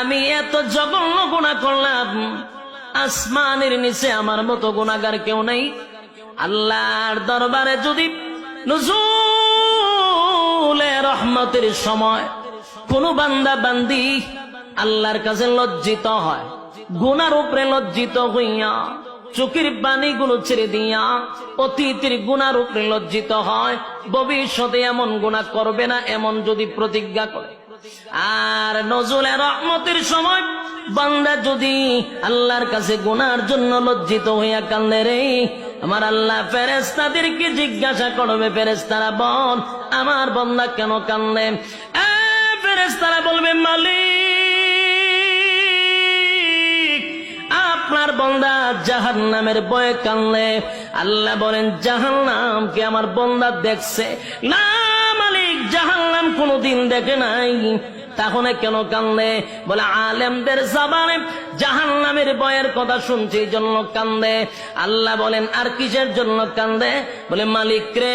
আমি এত জঘন্য গুনাহ করলাম, আসমানের নিচে আমার মতো গুনাহগার কেউ নেই। আল্লাহর দরবারে যদি নুজুলে রহমতের সময় কোন বান্দা বান্দি আল্লাহর কাছে লজ্জিত হয়, গুনার উপরে লজ্জিত হইয়া চোখের পানিগুলো ছেড়ে দিয়া অতীতের গুনার উপরে লজ্জিত হয়, ভবিষ্যতে এমন গুনাহ করবে না এমন যদি প্রতিজ্ঞা করে, আর নজুলে রহমতের সময় বান্দা যদি আল্লাহর কাছে গুনার জন্য লজ্জিত হইয়া কান্দে রে, আমার আল্লাহ ফেরেশতাদেরকে জিজ্ঞাসা করবে, ফেরেশতারা বল আমার বান্দা কেন কান্দে? ফেরেশতারা বলবে মালিক আপনার বান্দা জাহান্নামের ভয়ে কান্দে। আল্লাহ বলেন জাহান্নামকে আমার বান্দা দেখছে? না মালিক, জাহান্নাম কোনদিন দেখে নাই। তাহলে কেন কান্দে? বলে আলেমদের জবানে জাহান্নামের ভয়ের কথা শুনছে এই জন্য কান্দে। আল্লাহ বলেন আর কিসের জন্য কান্দে? বলে মালিক রে